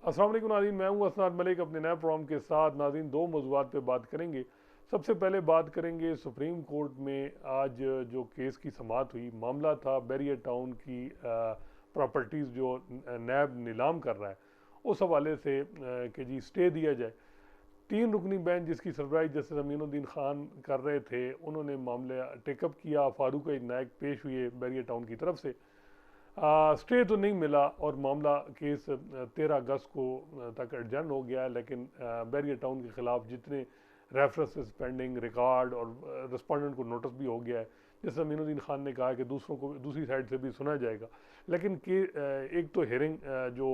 अस्सलाम वालेकुम नाज़रीन, मैं हूं असनाद मलिक अपने नए प्रोग्राम के साथ। नाज़रीन, दो मौज़ूआत पे बात करेंगे। सबसे पहले बात करेंगे सुप्रीम कोर्ट में आज जो केस की समाअत हुई। मामला था बैरियर टाउन की प्रॉपर्टीज़ जो नैब नीलाम कर रहा है, उस हवाले से कि जी स्टे दिया जाए। तीन रुकनी बेंच जिसकी सरबराही जस्टिस अमीनुद्दीन खान कर रहे थे, उन्होंने मामला टेकअप किया। फारूक नायक पेश हुए बैरियर टाउन की तरफ से। स्टे तो नहीं मिला और मामला केस 13 अगस्त को तक एडजर्न हो गया है। लेकिन बैरियर टाउन के खिलाफ जितने रेफरेंसेस पेंडिंग रिकॉर्ड और रिस्पोंडेंट को नोटिस भी हो गया है। जैसे अमीनुद्दीन खान ने कहा कि दूसरों को दूसरी साइड से भी सुना जाएगा। लेकिन एक तो हेयरिंग जो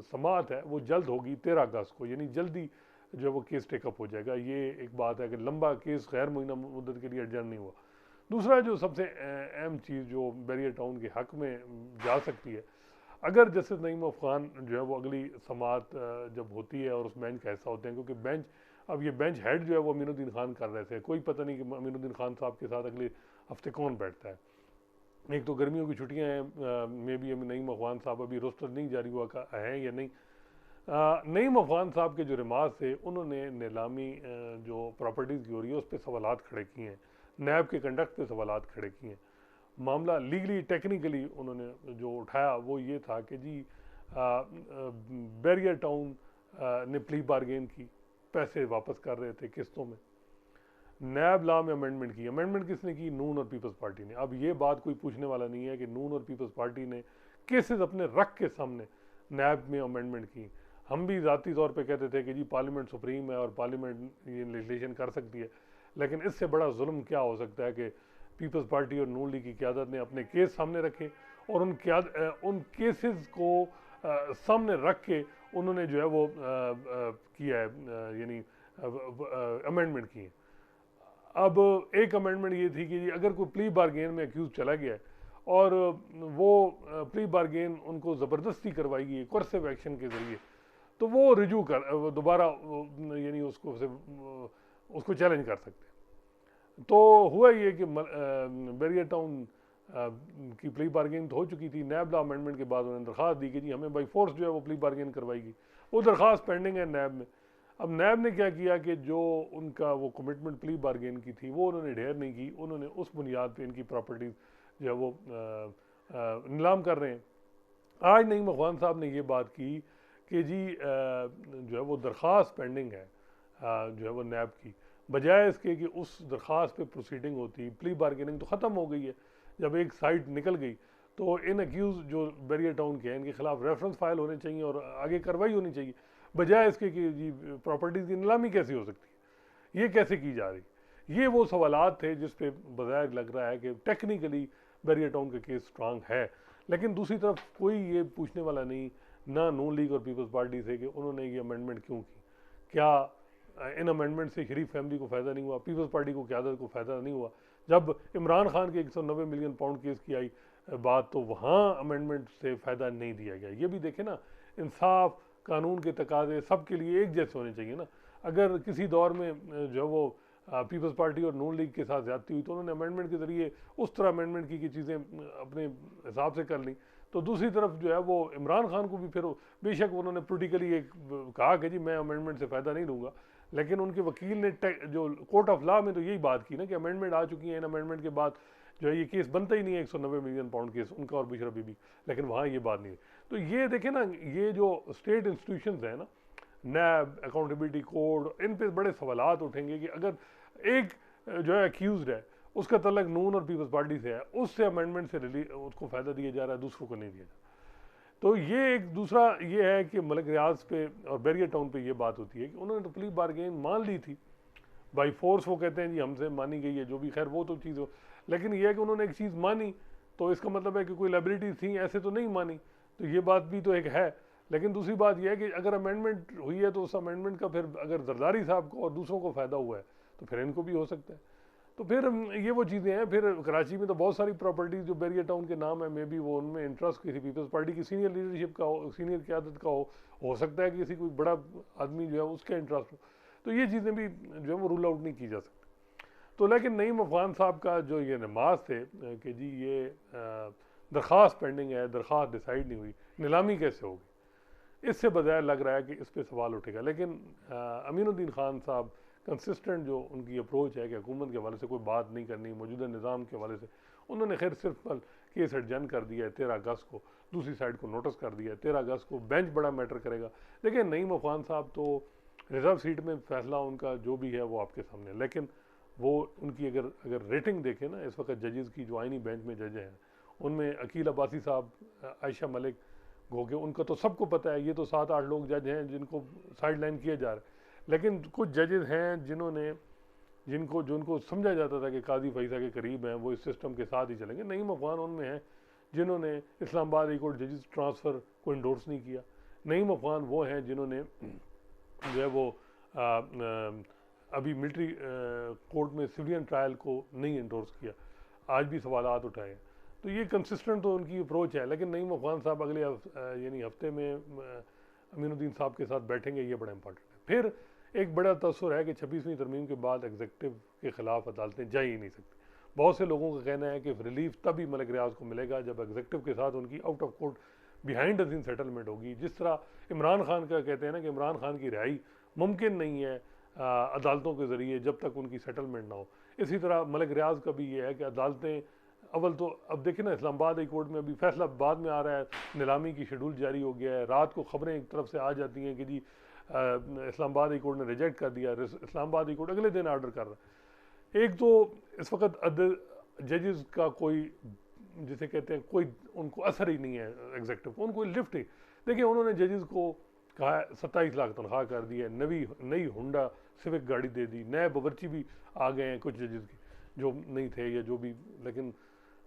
समाअत है वो जल्द होगी 13 अगस्त को, यानी जल्दी जो वो केस टेकअप हो जाएगा। ये एक बात है कि लंबा केस गैर मुइन्ना मुद्दत के लिए एडजर्न नहीं हुआ। दूसरा जो सबसे अहम चीज़ जो बैरियर टाउन के हक में जा सकती है, अगर जस्टिस नईम अफगान जो है वो अगली समाअत जब होती है और उस बेंच का हिस्सा होते हैं, क्योंकि बेंच अब ये बेंच हेड जो है वो अमीनुद्दीन खान कर रहे थे। कोई पता नहीं कि अमीनुद्दीन खान साहब के साथ अगले हफ्ते कौन बैठता है। एक तो गर्मियों की छुट्टियां हैं, मे बी नईम अफगान साहब अभी रोस्टर नहीं जारी हुआ है या नहीं। नईम अफगान साहब के जो रिमार्क थे, उन्होंने नीलामी जो प्रॉपर्टीज़ की हो रही है उस पर सवालात खड़े किए हैं। नैब के कंडक्ट पे सवालात खड़े किए हैं। मामला लीगली टेक्निकली उन्होंने जो उठाया वो ये था कि जी बैरियर टाउन ने प्ली बारगेन की, पैसे वापस कर रहे थे किस्तों में। नैब लॉ में अमेंडमेंट की। अमेंडमेंट किसने की? नून और पीपल्स पार्टी ने। अब ये बात कोई पूछने वाला नहीं है कि नून और पीपल्स पार्टी ने केसेस अपने रख के सामने नैब में अमेंडमेंट की। हम भी ज़ाती तौर पे कहते थे कि जी पार्लियामेंट सुप्रीम है और पार्लियामेंट ये लेजिस्लेशन कर सकती है। लेकिन इससे बड़ा जुल्म क्या हो सकता है कि पीपल्स पार्टी और नून लीग की क़यादत ने अपने केस सामने रखे और उन केसेस को सामने रख के उन्होंने जो है वो किया है, यानी अमेंडमेंट की है। अब एक अमेंडमेंट ये थी कि अगर कोई प्ली बारगेन में अक्यूज चला गया है और वो प्ली बारगेन उनको ज़बरदस्ती करवाई गई कोर्सिव एक्शन के ज़रिए, तो वो रिजू कर दोबारा यानी उसको चैलेंज कर सकते हैं। तो हुआ ये कि बैरियर टाउन की प्ली बार्गेन तो हो चुकी थी। नैब लॉ अमेंडमेंट के बाद उन्होंने दरख्वास्त दी कि जी हमें बाई फोर्स जो है वो प्ली बार्गेन करवाएगी। वो दरख्वास्त पेंडिंग है नैब में। अब नैब ने क्या किया कि जो उनका वो कमिटमेंट प्ली बार्गेन की थी वो उन्होंने ढेर नहीं की। उन्होंने उस बुनियाद पर इनकी प्रॉपर्टीज़ जो है वो नीलाम कर रहे हैं। आज नईम अफगान साहब ने ये बात की कि जी जो है वो दरख्वास्त पेंडिंग है जो है वो नैब की, बजाय इसके कि उस दरख्वास्त पे प्रोसीडिंग होती। प्ली बार्गेनिंग तो ख़त्म हो गई है। जब एक साइड निकल गई तो इन अक्यूज़ जो बैरियर टाउन के हैं इनके खिलाफ रेफरेंस फाइल होने चाहिए और आगे कार्रवाई होनी चाहिए, बजाय इसके कि जी प्रॉपर्टीज़ की नीलामी कैसे हो सकती है, ये कैसे की जा रही। ये वो सवालात थे जिस पे बज़ाहिर लग रहा है कि टेक्निकली बैरियर टाउन का केस स्ट्रांग है। लेकिन दूसरी तरफ कोई ये पूछने वाला नहीं, ना नून लीग और पीपल्स पार्टी से, कि उन्होंने ये अमेंडमेंट क्यों की। क्या इन अमेंडमेंट से शरीफ फैमिली को फ़ायदा नहीं हुआ, पीपल्स पार्टी को क़यादत को फ़ायदा नहीं हुआ। जब इमरान खान के 190 मिलियन पाउंड केस की आई बात, तो वहाँ अमेंडमेंट से फ़ायदा नहीं दिया गया। ये भी देखें ना, इंसाफ कानून के तकाजे सबके लिए एक जैसे होने चाहिए ना। अगर किसी दौर में जो है वो पीपल्स पार्टी और नून लीग के साथ ज़्यादती हुई तो उन्होंने अमेंडमेंट के ज़रिए उस तरह अमेंडमेंट की कि चीज़ें अपने हिसाब से कर ली। तो दूसरी तरफ जो है वो इमरान खान को भी फिर बेशक उन्होंने पोलिटिकली एक कहा कि जी मैं अमेंडमेंट से फ़ायदा नहीं लूँगा, लेकिन उनके वकील ने जो कोर्ट ऑफ लॉ में तो यही बात की ना कि अमेंडमेंट आ चुकी है, इन अमेंडमेंट के बाद जो है ये केस बनता ही नहीं है 190 मिलियन पाउंड केस उनका और बुशरा बीबी। लेकिन वहाँ ये बात नहीं है। तो ये देखें ना, ये जो स्टेट इंस्टीट्यूशंस हैं ना, नैब, अकाउंटेबिलिटी कोड, इन पे बड़े सवालात उठेंगे कि अगर एक जो है अक्यूज़ड है उसका तल्लक नून और पीपल्स पार्टी से है, उससे अमेंडमेंट से रिलीज उसको फ़ायदा दिया जा रहा है, दूसरों को नहीं दिया जा रहा। तो ये एक दूसरा ये है कि मलिक रियाज पे और बैरियर टाउन पे ये बात होती है कि उन्होंने तो प्ली बारगेन मान ली थी बाई फोर्स। वो कहते हैं जी हमसे मानी गई है, जो भी खैर वो तो चीज़ हो, लेकिन यह है कि उन्होंने एक चीज़ मानी तो इसका मतलब है कि कोई लाइबिलिटीज थी, ऐसे तो नहीं मानी। तो ये बात भी तो एक है। लेकिन दूसरी बात यह है कि अगर अमेंडमेंट हुई है तो उस अमेंडमेंट का फिर अगर जरदारी साहब को और दूसरों को फ़ायदा हुआ है तो फिर इनको भी हो सकता है। तो फिर ये वो चीज़ें हैं। फिर कराची में तो बहुत सारी प्रॉपर्टीज़ जो बैरियर टाउन के नाम है, मे बी वो उनमें इंटरेस्ट किसी पीपल्स पार्टी की सीनियर लीडरशिप का हो, सीनियर क़यादत का हो सकता है कि किसी कोई बड़ा आदमी जो है उसका इंटरेस्ट हो। तो ये चीज़ें भी जो है वो रूल आउट नहीं की जा सकती। तो लेकिन नईम अफगान साहब का जो ये नमाज थे कि जी ये दरख्वास्त पेंडिंग है, दरख्वास्त डिसाइड नहीं हुई, नीलामी कैसे होगी? इससे बजाय लग रहा है कि इस पर सवाल उठेगा। लेकिन अमीनुद्दीन खान साहब कंसिस्टेंट जो उनकी अप्रोच है कि हुकूमत के हवाले से कोई बात नहीं करनी, मौजूदा निज़ाम के हवाले से, उन्होंने खैर सिर्फ केस एडजन कर दिया है 13 अगस्त को, दूसरी साइड को नोटिस कर दिया है 13 अगस्त को, बेंच बड़ा मैटर करेगा। लेकिन नईम अफगान साहब तो रिजर्व सीट में फैसला उनका जो भी है वो आपके सामने है। लेकिन वो उनकी अगर रेटिंग देखें ना इस वक्त जजेस की, जो आइनी बेंच में जज हैं, उनमें अकील अब्बासी साहब, आयशा मलिक घोगे, उनका तो सबको पता है, ये तो 7-8 लोग जज हैं जिनको साइड लाइन किया जा रहा है। लेकिन कुछ जजेस हैं जिनको समझा जाता था कि काजी फैसा के करीब हैं, वो इस सिस्टम के साथ ही चलेंगे। नईम अफगान उनमें हैं जिन्होंने इस्लामाबाद हाई कोर्ट जजेस ट्रांसफ़र को इंडोर्स नहीं किया। नईम अफगान वो हैं जिन्होंने जो है वो अभी मिलिट्री कोर्ट में सिविलियन ट्रायल को नहीं इंडोर्स किया, आज भी सवालात उठाए हैं। तो ये कंसिस्टेंट तो उनकी अप्रोच है। लेकिन नईम अफगान साहब अगले यानी हफ्ते में अमीनुद्दीन साहब के साथ बैठेंगे, ये बड़ा इंपॉर्टेंट है। फिर एक बड़ा तसर है कि 26वीं तरमीम के बाद एग्जीक्यूटिव के खिलाफ अदालतें जा ही नहीं सकती। बहुत से लोगों का कहना है कि रिलीफ तभी मलिक रियाज को मिलेगा जब एग्जीक्यूटिव के साथ उनकी out of court behind the scene settlement होगी। जिस तरह इमरान खान का कहते हैं ना कि इमरान खान की रिहाई मुमकिन नहीं है अदालतों के ज़रिए जब तक उनकी सेटलमेंट ना हो, इसी तरह मलिक रियाज का भी ये है कि अदालतें अव्वल तो अब देखें ना, इस्लामाबाद हाई कोर्ट में अभी फैसला बाद में आ रहा है, नीलामी की शेड्यूल जारी हो गया है, रात को खबरें एक तरफ से आ जाती हैं कि जी इस्लामाबाद हाई कोर्ट ने रिजेक्ट कर दिया, इस्लामाबाद हाई कोर्ट अगले दिन ऑर्डर कर रहा है। एक तो इस वक्त जजेस का कोई जिसे कहते हैं कोई उनको असर ही नहीं है एग्जीक्यूटिव को, उनको लिफ्ट ही। देखिए उन्होंने जजेस को कहा 27 लाख तनख्वाह कर दी है, नई हुंडा सिविक गाड़ी दे दी, नए बावर्ची भी आ गए हैं कुछ जजेस की जो नहीं थे या जो भी। लेकिन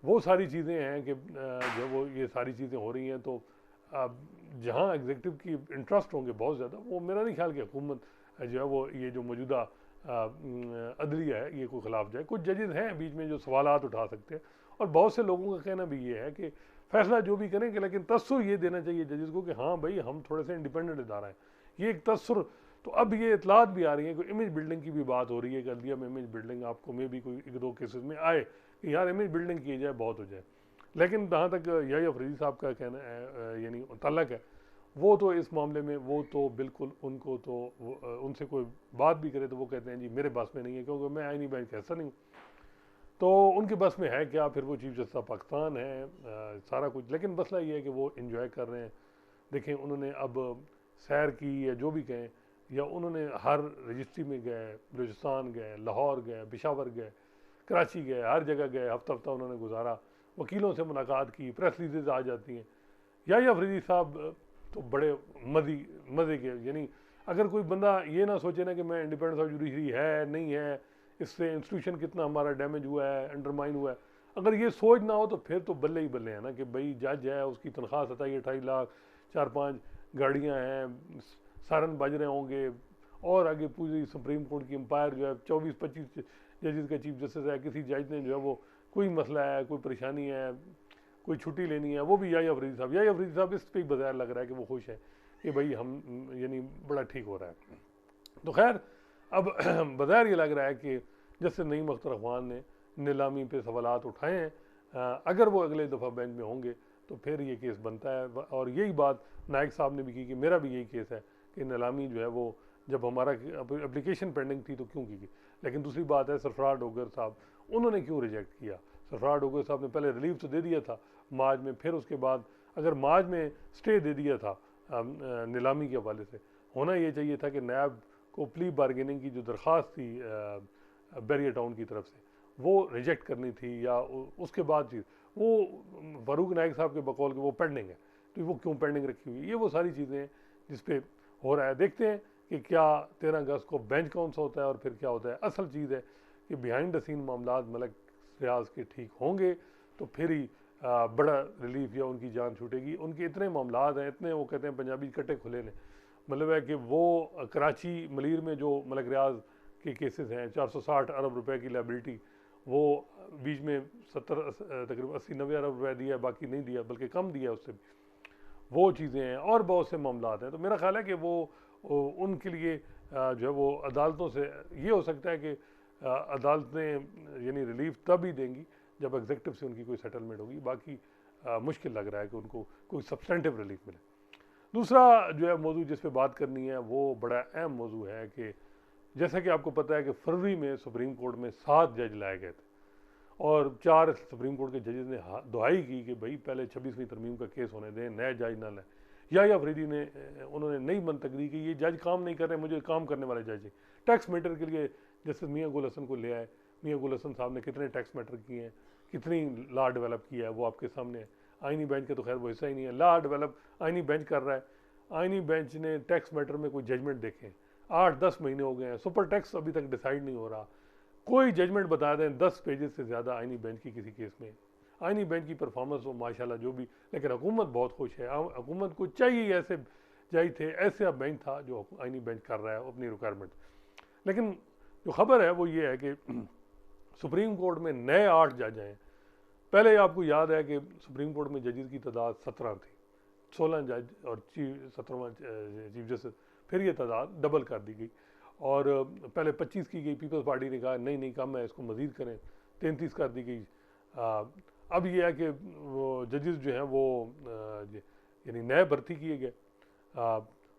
वो सारी चीज़ें हैं कि जो वो ये सारी चीज़ें हो रही हैं, तो जहाँ एग्जीक्यूटिव की इंटरेस्ट होंगे बहुत ज़्यादा, वो मेरा नहीं ख्याल कि हुकूमत जो है वो ये जो मौजूदा अदलिया है ये को खिलाफ जाए। कुछ जजेस हैं बीच में जो सवालात उठा सकते हैं, और बहुत से लोगों का कहना भी ये है कि फैसला जो भी करेंगे, लेकिन तसर ये देना चाहिए जजेस को कि हाँ भाई हम थोड़े से इंडिपेंडेंट इदारा हैं, ये एक तसर। तो अब ये इतलात भी आ रही है कि इमेज बिल्डिंग की भी बात हो रही है कि अदलिया में इमेज बिल्डिंग आपको में भी कोई 1-2 केसेस में आए कि यार इमेज बिल्डिंग की जाए, बहुत हो जाए। लेकिन जहाँ तक यही अफरीदी साहब का कहना है यानी तल्लक है, वो तो इस मामले में वो तो बिल्कुल उनको तो उनसे कोई बात भी करे तो वो कहते हैं जी मेरे बस में नहीं है, क्योंकि मैं आईनी बेंच का हिस्सा नहीं हूँ। तो उनके बस में है क्या, फिर वो चीफ जस्टिस ऑफ पाकिस्तान है सारा कुछ। लेकिन मसला ये है कि वो इन्जॉय कर रहे हैं। देखें उन्होंने अब सैर की या जो भी कहें, या उन्होंने हर रजिस्ट्री में गए, बलूचिस्तान गए, लाहौर गए, पेशावर गए, कराची गए, हर जगह गए, हफ्ता हफ्ता उन्होंने गुजारा, वकीलों से मुलाकात की, प्रेस रिलीजेज आ जाती हैं। या अफरीदी साहब तो बड़े मज़े के, यानी अगर कोई बंदा ये ना सोचे ना कि मैं इंडिपेंडेंस ऑफ जुडिशरी है नहीं है, इससे इंस्टीट्यूशन कितना हमारा डैमेज हुआ है, अंडरमाइन हुआ है, अगर ये सोच ना हो तो फिर तो बल्ले ही बल्ले हैं ना कि भाई जज है, उसकी तनख्वाह 27-28 लाख, 4-5 गाड़ियाँ हैं, सारन बज रहे होंगे, और आगे पूरी सुप्रीम कोर्ट की एम्पायर जो है 24-25 जजेस का चीफ जस्टिस है। किसी जज ने जो है वो कोई मसला है, कोई परेशानी है, कोई छुट्टी लेनी है, वो भी यही अफरीदी साहब इस पर बाजार लग रहा है कि वो खुश है कि भाई हम यानी बड़ा ठीक हो रहा है। तो खैर अब बाजार ये लग रहा है कि जैसे नईम अख्तर अफगान ने नीलामी पे सवालात उठाए हैं, अगर वो अगले दफ़ा बेंच में होंगे तो फिर ये केस बनता है। और यही बात नायक साहब ने भी की कि मेरा भी यही केस है कि नीलामी जो है वो जब हमारा एप्लीकेशन पेंडिंग थी तो क्यों की। लेकिन दूसरी बात है सरफराज डोगर साहब, उन्होंने क्यों रिजेक्ट किया। सरफराज डोगर साहब ने पहले रिलीफ तो दे दिया था मार्च में, फिर उसके बाद अगर मार्च में स्टे दे दिया था नीलामी के हवाले से, होना ये चाहिए था कि नैब को प्ली बार्गेनिंग की जो दरख्वास्त थी बैरियर टाउन की तरफ से वो रिजेक्ट करनी थी, या उसके बाद चीज़ वो फारूक नायक साहब के बकौल के वो पेंडिंग है, तो वो क्यों पेंडिंग रखी हुई। ये वो सारी चीज़ें हैं जिस पे हो रहा है। देखते हैं कि क्या 13 अगस्त को बेंच कौन सा होता है और फिर क्या होता है। असल चीज़ है कि बिहाइंड द सीन मामला मलिक रियाज के ठीक होंगे तो फिर ही बड़ा रिलीफ या उनकी जान छूटेगी। उनके इतने मामला हैं, इतने वो कहते हैं पंजाबी कट्टे खुले ने, मतलब है कि वो कराची मलीर में जो मलिक रियाज के केसेस हैं 460 अरब रुपए की लाइबिलिटी, वो बीच में 70 तकरीबन 80-90 अरब रुपए दिया, बाकी नहीं दिया बल्कि कम दिया उससे भी, वो चीज़ें हैं। और बहुत से मामला हैं। तो मेरा ख्याल है कि वो उनके लिए जो है वो अदालतों से ये हो सकता है कि अदालतें यानी रिलीफ तब ही देंगी जब एग्जीक्यूटिव से उनकी कोई सेटलमेंट होगी। बाकी मुश्किल लग रहा है कि उनको कोई सब्सटेंटिव रिलीफ मिले। दूसरा जो है मौजू जिस पे बात करनी है वो बड़ा अहम मौजू है कि जैसा कि आपको पता है कि फरवरी में सुप्रीम कोर्ट में 7 जज लाए गए थे और 4 सुप्रीम कोर्ट के जजेस ने दुहाई की कि भाई पहले 26वीं तरमीम का केस होने दें, नए जज ना लाए। या अफरीदी ने उन्होंने नई मंतक दी कि ये जज काम नहीं कर रहे, मुझे काम करने वाले जज चाहिए। टैक्स मैटर के लिए जैसे मियाँ गुल हसन को ले आए, मियाँ गुल हसन साहब ने कितने टैक्स मैटर किए हैं, कितनी लॉ डेवलप किया है, वो आपके सामने है। आइनी बेंच का तो खैर वो हिस्सा ही नहीं है, लॉ डेवलप आइनी बेंच कर रहा है। आइनी बेंच ने टैक्स मैटर में कोई जजमेंट देखे 8-10 महीने हो गए हैं, सुपर टैक्स अभी तक डिसाइड नहीं हो रहा, कोई जजमेंट बता दें 10 पेजेस से ज़्यादा आइनी बेंच की किसी केस में। आइनी बेंच की परफॉर्मेंस हो माशाल्लाह जो भी, लेकिन हुकूमत बहुत खुश है। हुकूमत को चाहिए ऐसे जज थे, ऐसा बेंच था जो आइनी बेंच कर रहा है अपनी रिक्वायरमेंट। लेकिन जो खबर है वो ये है कि सुप्रीम कोर्ट में नए 8 जज हैं। पहले आपको याद है कि सुप्रीम कोर्ट में जजेस की तादाद 17 थी, 16 जज और 17वां चीफ जस्टिस, फिर ये तादाद डबल कर दी गई और पहले 25 की गई। पीपल्स पार्टी ने कहा नहीं नहीं कम है, इसको मज़ीद करें, 33 कर दी गई। अब ये है कि वो जजेस जो हैं वो यानी नए भर्ती किए गए।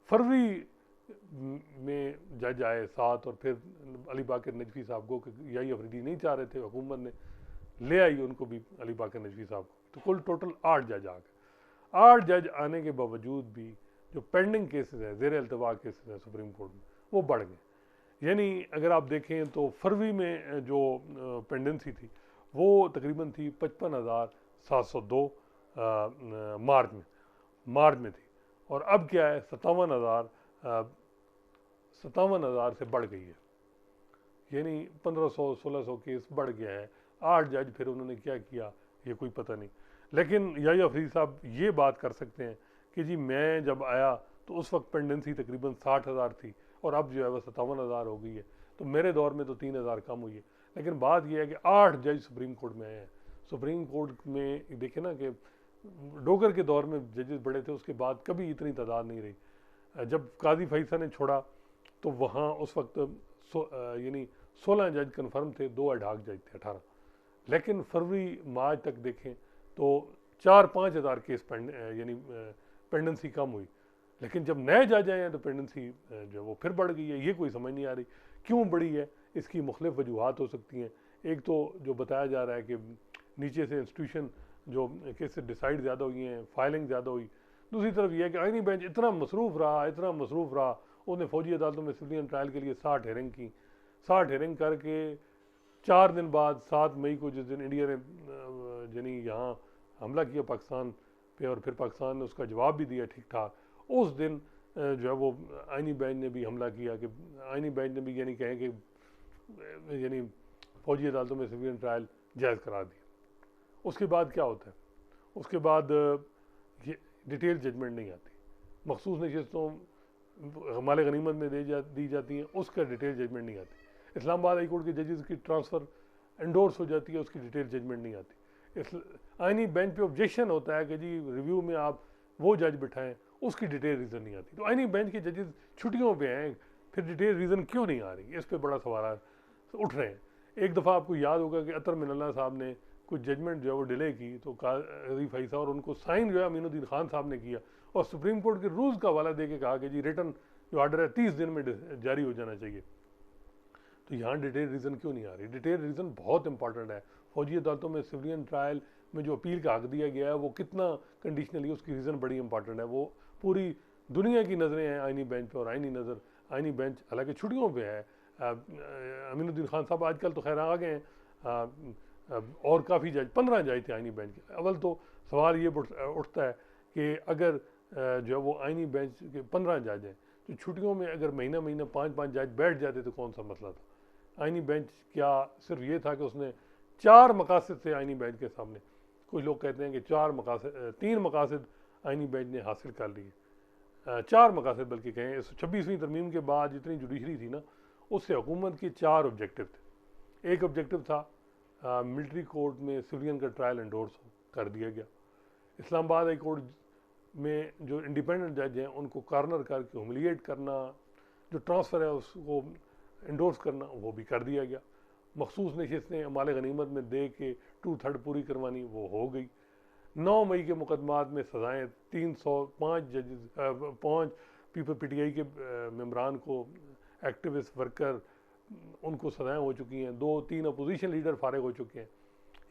फरवरी में जज आए 7 और फिर अली बाकर नजफी साहब को, यही अफरीदी नहीं चाह रहे थे, हुकूमत ने ले आई उनको भी, अली बाकर नजफी साहब को। तो कुल टोटल 8 जज आ गए। 8 जज आने के बावजूद भी जो पेंडिंग केसेस हैं, ज़ेर अल्तवा केसेस हैं सुप्रीम कोर्ट में, वो बढ़ गए। यानी अगर आप देखें तो फरवरी में जो पेंडेंसी थी वो तकरीबन थी 55,702 मार्च में थी, और अब क्या है 57,000 से बढ़ गई है। यानी 1500-1600 केस बढ़ गया है। 8 जज फिर उन्होंने क्या किया ये कोई पता नहीं। लेकिन याही अफरीदी साहब ये बात कर सकते हैं कि जी मैं जब आया तो उस वक्त पेंडेंसी तकरीबन 60,000 थी और अब जो है वह 57,000 हो गई है, तो मेरे दौर में तो 3,000 कम हुई है। लेकिन बात यह है कि 8 जज सुप्रीम कोर्ट में आए हैं। सुप्रीम कोर्ट में देखे ना कि डोगर के दौर में जजेस बड़े थे, उसके बाद कभी इतनी तादाद नहीं रही। जब काजी फैसला ने छोड़ा तो वहाँ उस वक्त यानी 16 जज कन्फर्म थे, 2 एडहॉक जज थे 18। लेकिन फरवरी मार्च तक देखें तो 4-5 हज़ार केस यानी पेंडेंसी कम हुई। लेकिन जब नए जज आए हैं तो पेंडेंसी जो वो फिर बढ़ गई है। ये कोई समझ नहीं आ रही क्यों बढ़ी है। इसकी मुख्तलिफ वजूहात हो सकती हैं। एक तो जो बताया जा रहा है कि नीचे से इंस्टीट्यूशन जो केसेस डिसाइड ज़्यादा हुई हैं, फाइलिंग ज़्यादा हुई। दूसरी तरफ यह है कि आइनी बेंच इतना मसरूफ़ रहा, उसने फौजी अदालतों में सिविलियन ट्रायल के लिए 60 हेयरिंग की। 60 हेयरिंग करके 4 दिन बाद 7 मई को जिस दिन इंडिया ने यानी यहाँ हमला किया पाकिस्तान पे और फिर पाकिस्तान ने उसका जवाब भी दिया ठीक ठाक, उस दिन जो है वो आइनी बेंच ने भी हमला किया कि आइनी बेंच ने भी यानी कहें कि यानी फौजी अदालतों में सिविलियन ट्रायल जायज़ करा दिया। उसके बाद क्या होता है, उसके बाद ये डिटेल जजमेंट नहीं आती। मखसूस नशिस्तों हमारे गनीमत में दी जाती हैं, उसका डिटेल जजमेंट नहीं आती। इस्लामाबाद हाई कोर्ट के जजेस की ट्रांसफ़र एंडोर्स हो जाती है, उसकी डिटेल जजमेंट नहीं आती। आइनी बेंच पे ऑब्जेक्शन होता है कि जी रिव्यू में आप वो जज बिठाएं, उसकी डिटेल रीज़न नहीं आती। तो आइनी बेंच के जजेस छुट्टियों पे हैं, फिर डिटेल रीज़न क्यों नहीं आ रही, इस पर बड़ा सवाल उठ रहे हैं। एक दफ़ा आपको याद होगा कि अतर मिनल्ला साहब ने कुछ जजमेंट जो है वो डिले की, तो काजी फैसा और उनको साइन जो है अमीनुद्दीन खान साहब ने किया और सुप्रीम कोर्ट के रूल्स का हवाला दे के कहा कि जी रिटर्न जो ऑर्डर है 30 दिन में जारी हो जाना चाहिए। तो यहाँ डिटेल रीज़न क्यों नहीं आ रही? डिटेल रीज़न बहुत इंपॉर्टेंट है। फौजी अदालतों में सिविलियन ट्रायल में जो अपील का हक दिया गया है वो कितना कंडीशनली, उसकी रीज़न बड़ी इंपॉर्टेंट है। वो पूरी दुनिया की नज़रें हैं आइनी बेंच पे और आइनी बेंच हालांकि छुट्टियों पे है। अमीनुद्दीन खान साहब आजकल तो खैर आ गए हैं और काफ़ी जज 15 जज थे आइनी बेंच के। अव्वल तो सवाल ये उठता है कि अगर जो है वो आइनी बेंच के 15 जज हैं तो छुट्टियों में अगर महीना 5-5 जज बैठ जाते तो कौन सा मसला था। आइनी बेंच क्या सिर्फ ये था कि उसने 4 मकासद थे आइनी बेंच के सामने। कुछ लोग कहते हैं कि 3 मकासद आइनी बेंच ने हासिल कर लिए। 4 मकासद बल्कि कहें। इस 26वीं तरमीम के बाद जितनी जुडिशरी थी ना, उससे हुकूमत के 4 ऑब्जेक्टिव थे। एक ऑब्जेक्टिव था मिलिट्री कोर्ट में सिविलियन का ट्रायल एंडोर्स कर दिया गया। इस्लामाबाद हाई कोर्ट में जो इंडिपेंडेंट जज हैं उनको कॉर्नर करके ह्यूमिलिएट करना, जो ट्रांसफ़र है उसको एंडोर्स करना, वो भी कर दिया गया। मखसूस नशिस्तें माल गनीमत में दे के 2/3 पूरी करवानी, वो हो गई। 9 मई के मुकदमात में सज़ाएँ 305 जजेस 5 पीपल PTI के मेम्बरान को, एक्टिविस्ट वर्कर, उनको सज़ाएँ हो चुकी हैं। 2-3 अपोजिशन लीडर फारिग हो चुके हैं।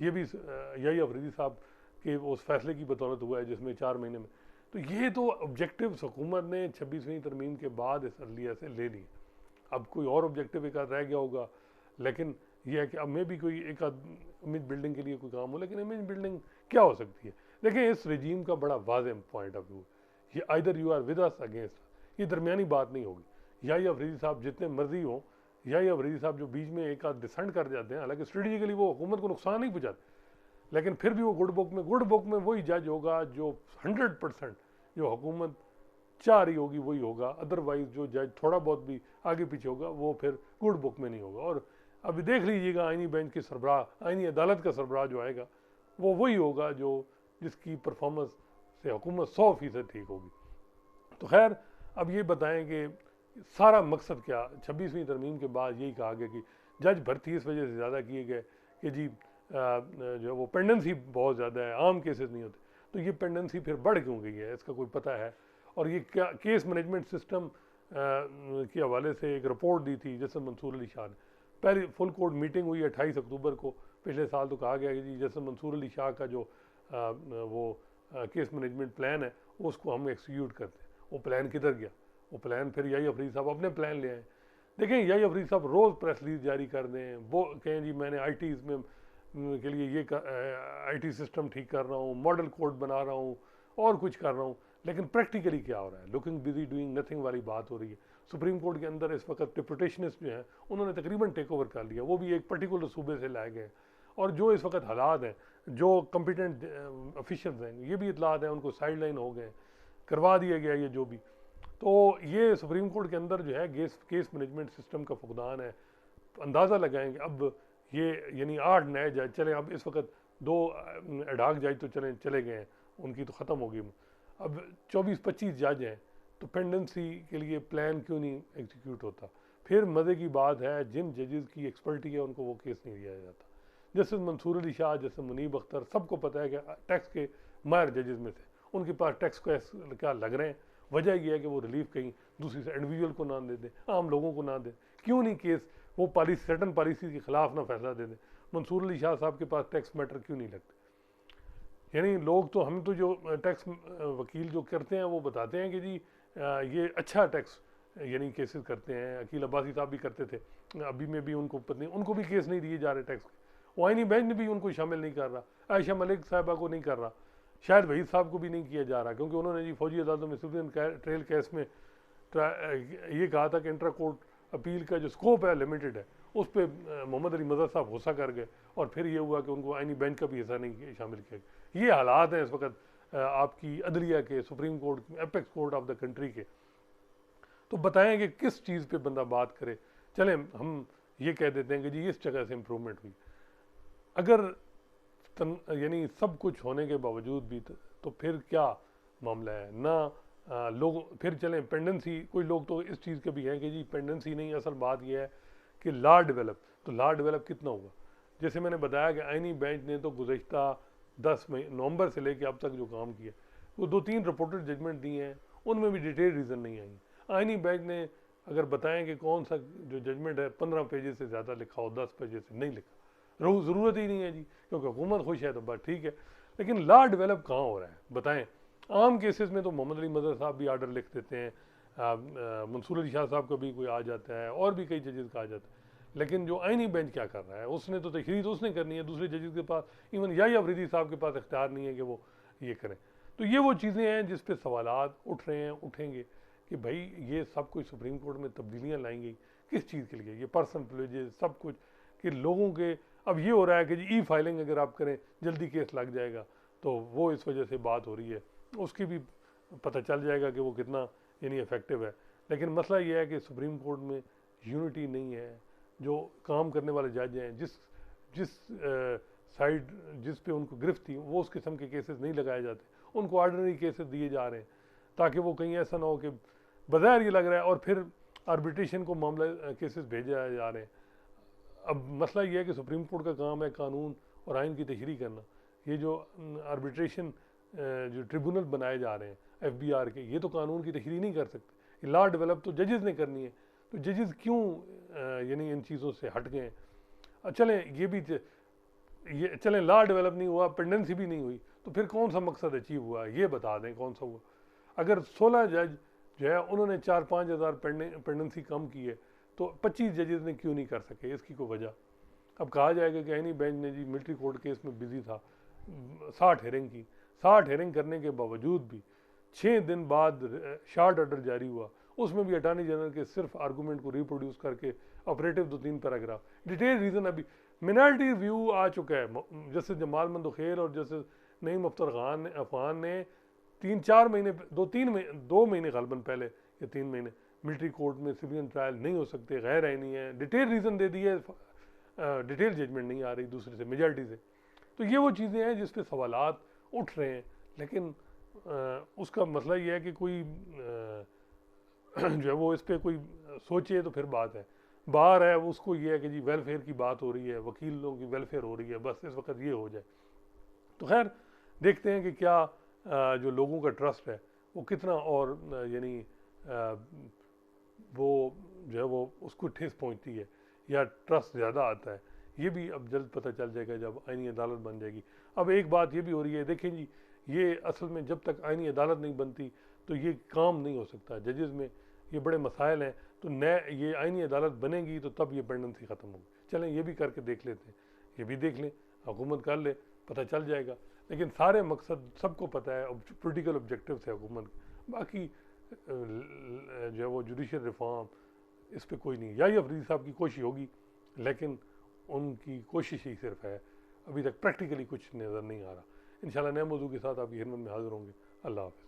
ये भी यही अफरीदी साहब के उस फैसले की बदौलत हुआ है जिसमें 4 महीने में। तो ये तो ऑब्जेक्टिव हुकूमत ने 26वीं तरमीम के बाद इस अदलिया से ले ली। अब कोई और ऑब्जेक्टिव एक आध रह गया होगा, लेकिन यह है कि अब में भी कोई एक आध इमेज बिल्डिंग के लिए कोई काम हो, लेकिन इमेज बिल्डिंग क्या हो सकती है? देखिए, इस रजीम का बड़ा वाज़ेह पॉइंट ऑफ व्यू, ये either you are with us against, ये दरमियानी बात नहीं होगी। या ये अफरीदी साहब जितने मर्जी हों, या ये अफरीदी साहब जो बीच में एक आध डिसेंट कर जाते हैं, हालांकि स्ट्रेटेजिकली वो हुकूमत को नुकसान नहीं पहुँचाते, लेकिन फिर भी वो गुड बुक में वही जज होगा जो 100% जो हुकूमत चाह रही होगी वही होगा। अदरवाइज जो जज थोड़ा बहुत भी आगे पीछे होगा वो फिर गुड बुक में नहीं होगा। और अभी देख लीजिएगा, आईनी बेंच के सरबराह, आईनी अदालत का सरबराह जो आएगा वो वही होगा जो जिसकी परफॉर्मेंस से हुकूमत 100% ठीक होगी। तो खैर, अब ये बताएं कि सारा मकसद क्या? 26वीं तरमीम के बाद यही कहा गया कि जज भर्ती इस वजह से ज़्यादा किए गए कि जी जो वो पेंडेंसी बहुत ज़्यादा है, आम केसेस नहीं होते। तो ये पेंडेंसी फिर बढ़ क्यों गई है, इसका कोई पता है? और ये क्या केस मैनेजमेंट सिस्टम के हवाले से एक रिपोर्ट दी थी जस्टिस मंसूर अली शाह ने। पहली फुल कोर्ट मीटिंग हुई 28 अक्टूबर को पिछले साल। तो कहा गया कि जी जस्टिस मंसूर अली शाह का जो केस मैनेजमेंट प्लान है उसको हम एक्सिक्यूट करते हैं। वो प्लान किधर गया? वो प्लान फिर यही अफरीदी साहब अपने प्लान ले आए। देखें, यही अफरीदी साहब रोज़ प्रेस रिलीज जारी कर दें, वो कहें जी मैंने IT में के लिए ये IT सिस्टम ठीक कर रहा हूँ, मॉडल कोड बना रहा हूँ और कुछ कर रहा हूँ, लेकिन प्रैक्टिकली क्या हो रहा है? लुकिंग बिजी डूइंग नथिंग वाली बात हो रही है। सुप्रीम कोर्ट के अंदर इस वक्त डिप्यूटेशनिस्ट जो हैं उन्होंने तकरीबन टेक ओवर कर लिया, वो भी एक पर्टिकुलर सूबे से लाए गए। और जो इस वक्त हालात हैं, जो कम्पिटेंट ऑफिशियल्स हैं, ये भी इतलात हैं उनको साइड लाइन हो गए, करवा दिया गया ये जो भी। तो ये सुप्रीम कोर्ट के अंदर जो है केस मैनेजमेंट सिस्टम का फुकदान है। अंदाज़ा लगाएंगे अब ये यानी 8 नए जज चले, अब इस वक्त 2 एडाक जज तो चले गए हैं, उनकी तो ख़त्म हो गई। अब 24-25 जज हैं, तो पेंडेंसी के लिए प्लान क्यों नहीं एग्जीक्यूट होता? फिर मज़े की बात है, जिन जजेस की एक्सपर्टी है उनको वो केस नहीं दिया जाता। जैसे मंसूर अली शाह, जैसे मुनीब अख्तर, सबको पता है कि टैक्स के माहिर जजेस में थे, उनके पास टैक्स को क्या लग रहे हैं। वजह यह है कि वो रिलीफ कहीं दूसरी से इंडिविजुअल को ना दे दें, आम लोगों को ना दें। क्यों नहीं केस वो पॉलिसी सर्टन पॉलिसी के खिलाफ ना फैसला दे दें? मंसूर अली शाह साहब के पास टैक्स मैटर क्यों नहीं लगते? यानी लोग तो, हम तो जो टैक्स वकील जो करते हैं वो बताते हैं कि जी ये अच्छा टैक्स यानी केसेस करते हैं। अकील अब्बासी साहब भी करते थे, अभी में भी उनको पत्नी, उनको भी केस नहीं दिए जा रहे टैक्स के। वो आईनी बेंच ने भी उनको शामिल नहीं कर रहा, आयशा मलिक साहिबा को नहीं कर रहा, शायद वहीद साहब को भी नहीं किया जा रहा, क्योंकि उन्होंने जी फौजी अदालतों में सिविलियन ट्रेल केस में ये कहा था कि इंट्रा कोर्ट अपील का जो स्कोप है लिमिटेड है। उस पर मोहम्मद अली मदर साहब गुस्सा कर गए और फिर ये हुआ कि उनको आईनी बेंच का भी हिस्सा नहीं शामिल किया गया। ये हालात हैं इस वक्त आपकी अदलिया के, supreme court, apex court of the country के। तो बताएं कि किस चीज़ पे बंदा बात करे। चलें हम ये कह देते हैं कि जी इस जगह से इम्प्रूवमेंट हुई। अगर यानी सब कुछ होने के बावजूद भी तो फिर क्या मामला है ना? लोग फिर चलें पेंडेंसी, कोई लोग तो इस चीज़ के भी हैं कि जी पेंडेंसी नहीं, असल बात यह है कि लॉ डेवलप, तो लॉ डेवलप कितना हुआ? जैसे मैंने बताया कि आईनी बेंच ने तो गुज़श्ता 10 नवंबर से लेकर अब तक जो काम किया, वो 2-3 रिपोर्टेड जजमेंट दिए हैं, उनमें भी डिटेल रीज़न नहीं आई। आईनी बेंच ने अगर बताएं कि कौन सा जो जजमेंट है 15 पेजेस से ज़्यादा लिखा हो, 10 पेजेस से नहीं लिखा, ज़रूरत ही नहीं है जी, क्योंकि हुकूमत खुश है तो बात ठीक है। लेकिन लॉ डेवलप कहाँ हो रहा है बताएं? आम केसेस में तो मोहम्मद अली मदर साहब भी आर्डर लिख देते हैं, मंसूर अली शाह साहब का भी कोई आ जाता है, और भी कई जजेस का आ जाता है। लेकिन जो आईनी बेंच क्या कर रहा है, उसने तो तशरीह तो उसने करनी है, दूसरे जजेस के पास, इवन याही अफरीदी साहब के पास इख्तियार नहीं है कि वो ये करें। तो ये वो चीज़ें हैं जिस पे सवालात उठ रहे हैं, उठेंगे कि भाई ये सब कुछ सुप्रीम कोर्ट में तब्दीलियाँ लाएंगी किस चीज़ के लिए? ये पर्सन प्रिविलेजेस सब कुछ कि लोगों के, अब ये हो रहा है कि जी फाइलिंग अगर आप करें जल्दी केस लग जाएगा, तो वो इस वजह से बात हो रही है, उसकी भी पता चल जाएगा कि वो कितना यानी इफेक्टिव है। लेकिन मसला ये है कि सुप्रीम कोर्ट में यूनिटी नहीं है। जो काम करने वाले जज हैं, जिस साइड जिस पे उनको गिरफ्त थी, वो उस किस्म के केसेस नहीं लगाए जाते, उनको ऑर्डिनरी केसेस दिए जा रहे हैं, ताकि वो कहीं ऐसा ना हो कि बज़ाहिर ये लग रहा है और फिर आर्बिट्रेशन को मामला केसेस भेजे जा रहे हैं। अब मसला ये है कि सुप्रीम कोर्ट का काम है कानून और आइन की तशरीह करना, ये जो आर्बिट्रेशन जो ट्रिब्यूनल बनाए जा रहे हैं FBR के, ये तो कानून की तशरीह नहीं कर सकते। लॉ डेवलप तो जजेस ने करनी है, तो जजेस क्यों यानी इन चीज़ों से हट गए हैं। चलें ये भी ये चलें लॉ डेवलप नहीं हुआ, पेंडेंसी भी नहीं हुई, तो फिर कौन सा मकसद अचीव हुआ ये बता दें कौन सा हुआ। अगर 16 जज जो है उन्होंने 4-5 हज़ार पेंडेंसी कम की है, तो 25 जजेस ने क्यों नहीं कर सके, इसकी कोई वजह। अब कहा जाएगा कि एनी बेंच ने जी मिलिट्री कोर्ट केस में बिजी था, 60 हेयरिंग की, 60 हेयरिंग करने के बावजूद भी 6 दिन बाद शार्ट ऑर्डर जारी हुआ, उसमें भी अटॉर्नी जनरल के सिर्फ आर्गूमेंट को रिप्रोड्यूस करके ऑपरेटिव 2-3 पैराग्राफ, डिटेल रीज़न अभी मिनॉरिटी व्यू आ चुका है। जस्टिस जमाल मंदोखेर और जस्टिस नईम अफगान ने 3-4 महीने 2 महीने गलबन पहले या 3 महीने मिलिट्री कोर्ट में सिविलियन ट्रायल नहीं हो सकते, गैर आईनी है, डिटेल रीज़न दे दिए, डिटेल जजमेंट नहीं आ रही दूसरे से, मेजॉरिटी से। तो ये वो चीज़ें हैं जिस पे सवालात उठ रहे हैं, लेकिन उसका मसला ये है कि कोई जो है वो इस पर कोई सोचे तो फिर बात है। बाहर है उसको ये है कि जी वेलफेयर की बात हो रही है, वकीलों की वेलफेयर हो रही है, बस इस वक्त ये हो जाए। तो खैर देखते हैं कि क्या जो लोगों का ट्रस्ट है वो कितना और यानी वो जो है वो उसको ठेस पहुंचती है या ट्रस्ट ज़्यादा आता है। ये भी अब जल्द पता चल जाएगा जब आईनी अदालत बन जाएगी। अब एक बात ये भी हो रही है, देखें जी ये असल में जब तक आईनी अदालत नहीं बनती तो ये काम नहीं हो सकता, जजेस में ये बड़े मसाइल हैं। तो नए ये आईनी अदालत बनेगी तो तब ये पेंडेंसी ख़त्म होगी। चलें ये भी करके देख लेते हैं, ये भी देख लें, हुकूमत कर ले, पता चल जाएगा। लेकिन सारे मकसद सबको पता है, पोलिटिकल ऑब्जेक्टिव है हुकूमत, बाकी जो है वो जुडिशल रिफॉर्म इस पर कोई नहीं। याही अफरीदी साहब की कोशिश होगी, लेकिन उनकी कोशिश ही सिर्फ है, अभी तक प्रैक्टिकली कुछ नज़र नहीं आ रहा। इंशाल्लाह नए मौजू के साथ आपकी खिदमत में हाजिर होंगे। अल्लाह हाफ़िज़।